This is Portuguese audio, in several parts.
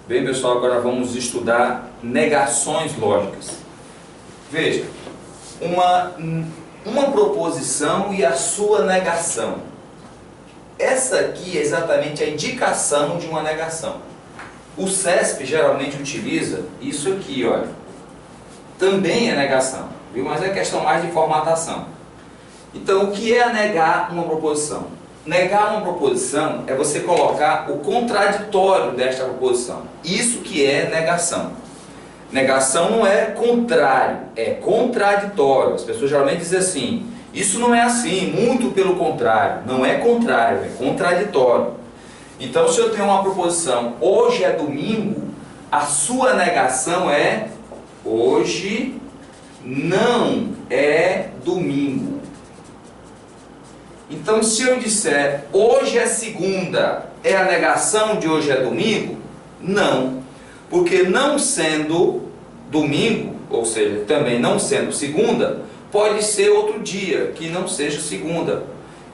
Bem, pessoal, agora vamos estudar negações lógicas. Veja, uma proposição e a sua negação. Essa aqui é exatamente a indicação de uma negação. O CESP geralmente utiliza isso aqui, olha. Também é negação, viu? Mas é questão mais de formatação. Então, o que é negar uma proposição? Negar uma proposição é você colocar o contraditório desta proposição. Isso que é negação. Negação não é contrário, é contraditório. As pessoas geralmente dizem assim, isso não é assim, muito pelo contrário. Não é contrário, é contraditório. Então, se eu tenho uma proposição, hoje é domingo, a sua negação é, hoje não é domingo. Então, se eu disser, hoje é segunda, é a negação de hoje é domingo? Não. Porque não sendo domingo, ou seja, também não sendo segunda, pode ser outro dia, que não seja segunda.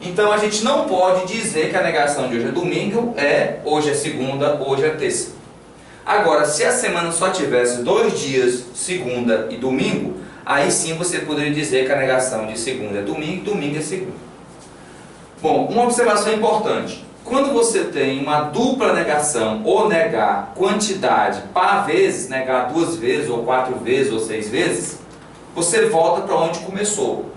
Então, a gente não pode dizer que a negação de hoje é domingo é hoje é segunda, hoje é terça. Agora, se a semana só tivesse 2 dias, segunda e domingo, aí sim você poderia dizer que a negação de segunda é domingo, domingo é segunda. Bom, uma observação importante. Quando você tem uma dupla negação, ou negar quantidade par vezes, negar 2 vezes, ou 4 vezes, ou 6 vezes, você volta para onde começou.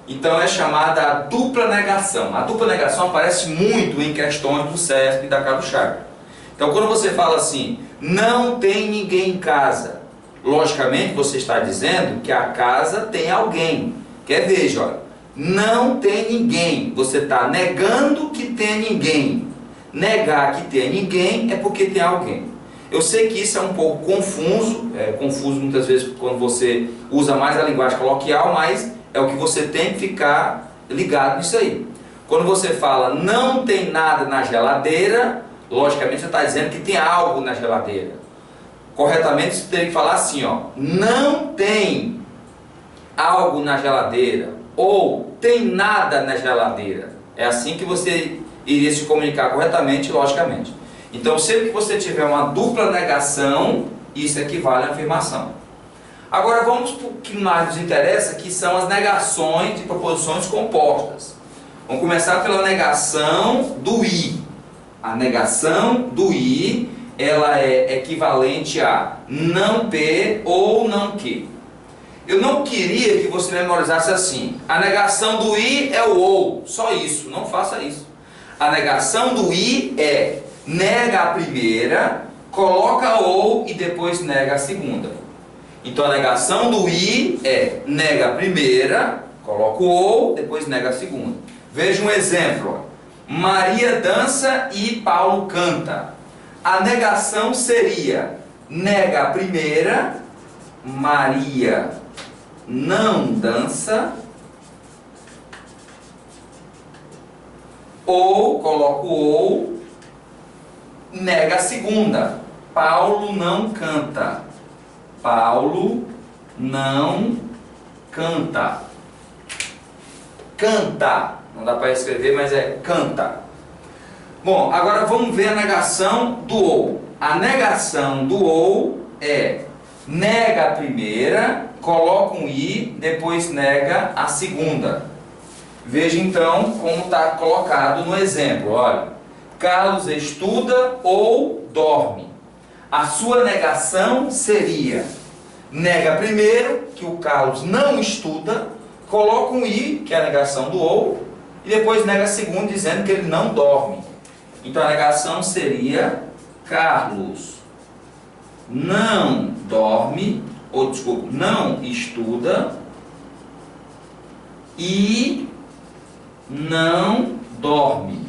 Então é chamada a dupla negação. A dupla negação aparece muito em questões do CESP e da Cabo Chaga. Então quando você fala assim, não tem ninguém em casa, logicamente você está dizendo que a casa tem alguém. Quer ver, olha. Não tem ninguém, você está negando que tem ninguém. Negar que tem ninguém é porque tem alguém. Eu sei que isso é um pouco confuso, muitas vezes quando você usa mais a linguagem coloquial, mas é o que você tem que ficar ligado nisso aí. Quando você fala não tem nada na geladeira, logicamente você está dizendo que tem algo na geladeira. Corretamente você teria que falar assim, ó, não tem algo na geladeira. Ou tem nada na geladeira. É assim que você iria se comunicar corretamente, logicamente. Então, sempre que você tiver uma dupla negação, isso equivale à afirmação. Agora vamos para o que mais nos interessa, que são as negações de proposições compostas. Vamos começar pela negação do i. A negação do i, ela é equivalente a não p ou não que. Eu não queria que você memorizasse assim. A negação do i é o ou. Só isso. Não faça isso. A negação do i é nega a primeira, coloca ou e depois nega a segunda. Então a negação do i é nega a primeira, coloca o ou, depois nega a segunda. Veja um exemplo. Maria dança e Paulo canta. A negação seria nega a primeira, Maria não dança, ou, coloco ou, nega a segunda, Paulo não canta, Paulo não canta, canta, não dá para escrever, mas é canta. Bom, agora vamos ver a negação do ou. A negação do ou é nega a primeira, coloca um i, depois nega a segunda. Veja então como está colocado no exemplo. Olha, Carlos estuda ou dorme. A sua negação seria nega primeiro, que o Carlos não estuda, coloca um i, que é a negação do ou, e depois nega a segunda, dizendo que ele não dorme. Então a negação seria Carlos não dorme, ou desculpa, não estuda e não dorme.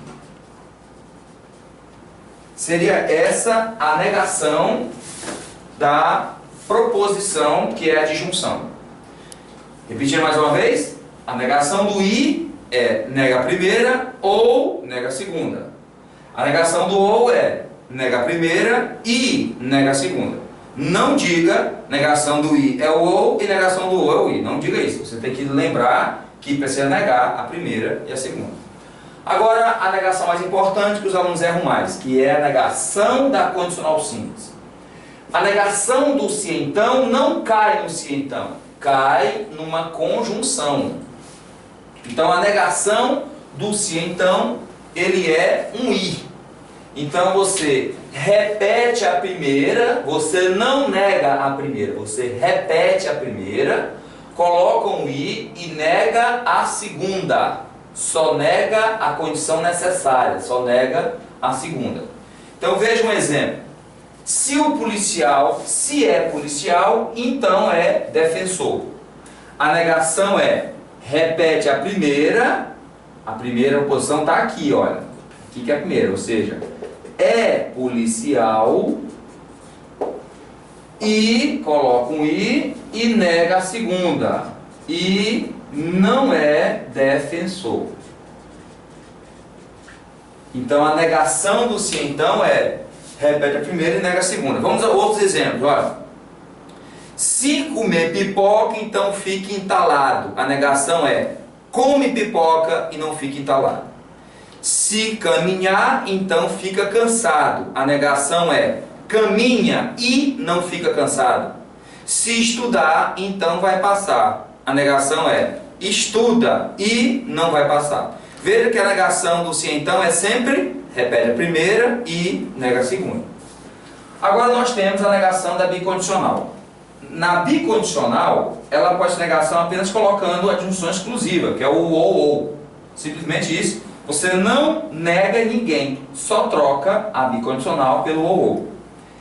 Seria essa a negação da proposição que é a disjunção. Repetindo mais uma vez, a negação do i é nega a primeira ou nega a segunda. A negação do ou é nega a primeira e nega a segunda. Não diga negação do i é o ou e negação do ou é o i. Não diga isso. Você tem que lembrar que precisa negar a primeira e a segunda. Agora, a negação mais importante que os alunos erram mais, que é a negação da condicional simples. A negação do se então não cai no se então, cai numa conjunção. Então a negação do se então, ele é um i. Então você repete a primeira, você não nega a primeira, você repete a primeira, coloca um i e nega a segunda. Só nega a condição necessária, só nega a segunda. Então veja um exemplo. Se o policial, se é policial, então é defensor. A negação é, repete a primeira oposição está aqui, olha. Aqui que é a primeira, ou seja, é policial e coloca um i e nega a segunda. E não é defensor. Então a negação do se então é, repete a primeira e nega a segunda. Vamos a outros exemplos, olha. Se comer pipoca, então fique entalado. A negação é, come pipoca e não fique entalado. Se caminhar, então fica cansado. A negação é, caminha e não fica cansado. Se estudar, então vai passar. A negação é, estuda e não vai passar. Veja que a negação do se então é sempre, repete a primeira e nega a segunda. Agora nós temos a negação da bicondicional. Na bicondicional, ela pode ser negação apenas colocando a adjunção exclusiva, que é o ou. Simplesmente isso. Você não nega ninguém, só troca a bicondicional pelo ou.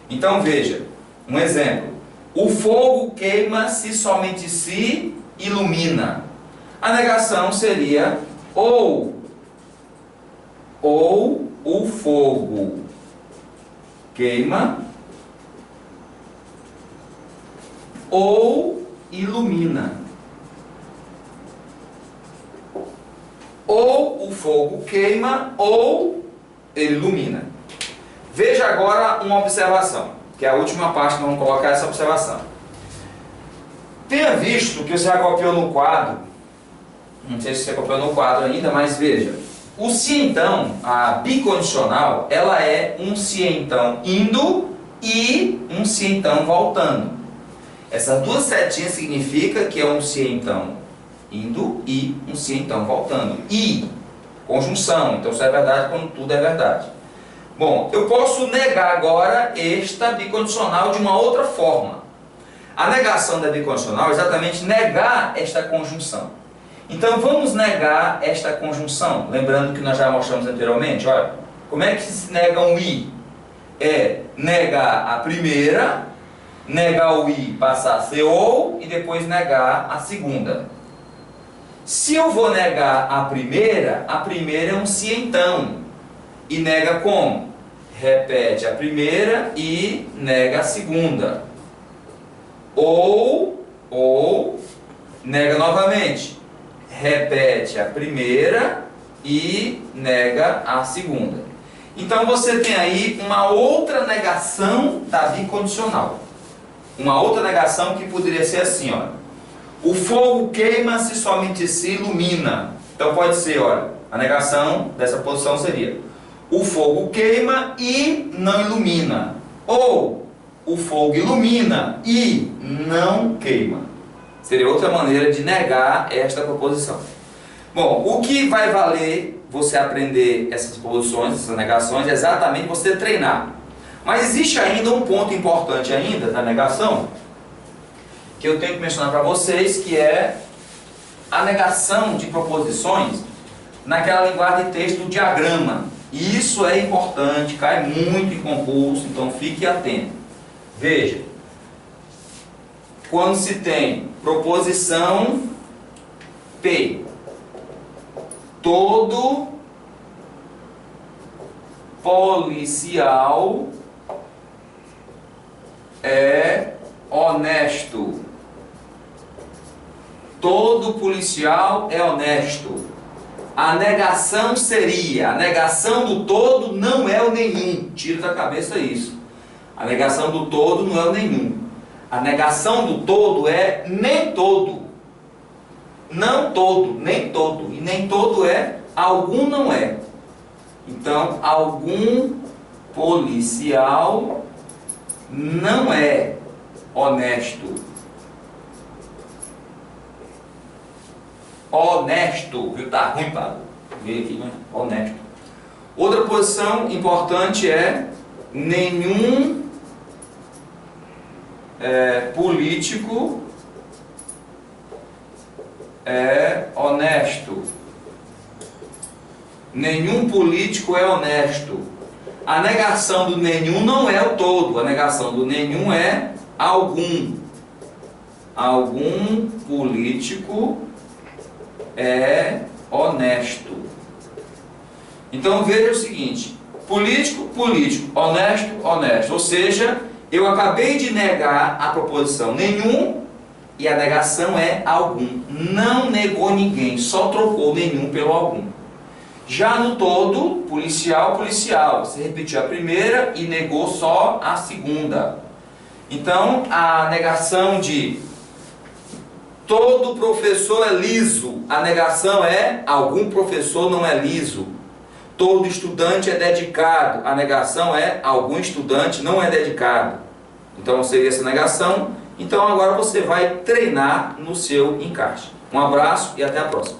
Então veja, um exemplo. O fogo queima se somente se ilumina. A negação seria ou o fogo queima ou ilumina. Ou o fogo queima ou ele ilumina. Veja agora uma observação, que é a última parte que vamos colocar essa observação. Tenha visto que você já copiou no quadro, não sei se você copiou no quadro ainda, mas veja. O se então, a bicondicional, ela é um se então indo e um se então voltando. Essas duas setinhas significa que é um se então indo e um se então voltando. E, conjunção, então isso é verdade quando tudo é verdade. Bom, eu posso negar agora esta bicondicional de uma outra forma. A negação da bicondicional é exatamente negar esta conjunção. Então vamos negar esta conjunção, lembrando que nós já mostramos anteriormente, olha, como é que se nega um i? É negar a primeira, negar o i passar a ser ou e depois negar a segunda. Se eu vou negar a primeira é um se então. E nega como? Repete a primeira e nega a segunda. Ou nega novamente. Repete a primeira e nega a segunda. Então você tem aí uma outra negação da bicondicional. Uma outra negação que poderia ser assim, olha. O fogo queima se somente se ilumina. Então pode ser, olha, a negação dessa posição seria: o fogo queima e não ilumina. Ou o fogo ilumina e não queima. Seria outra maneira de negar esta proposição. Bom, o que vai valer você aprender essas posições, essas negações, é exatamente você treinar. Mas existe ainda um ponto importante ainda da negação, que eu tenho que mencionar para vocês, que é a negação de proposições naquela linguagem de texto do diagrama. E isso é importante, cai muito em concurso, então fique atento. Veja, quando se tem proposição P, todo policial é honesto. Todo policial é honesto. A negação seria, a negação do todo não é o nenhum. Tira da cabeça isso. A negação do todo não é o nenhum. A negação do todo é nem todo. Não todo, nem todo. E nem todo é algum não é. Então, algum policial não é honesto. Honesto, viu? Tá ruim, Pablo. Veio aqui, né? Honesto. Outra posição importante é nenhum político é honesto. Nenhum político é honesto. A negação do nenhum não é o todo. A negação do nenhum é algum. Algum político é honesto. Então veja o seguinte: político, político, honesto, honesto. Ou seja, eu acabei de negar a proposição nenhum e a negação é algum. Não negou ninguém, só trocou nenhum pelo algum. Já no todo, policial, policial. Você repetiu a primeira e negou só a segunda. Então, a negação de todo professor é liso, a negação é algum professor não é liso. Todo estudante é dedicado, a negação é algum estudante não é dedicado. Então, seria essa negação. Então, agora você vai treinar no seu encaixe. Um abraço e até a próxima.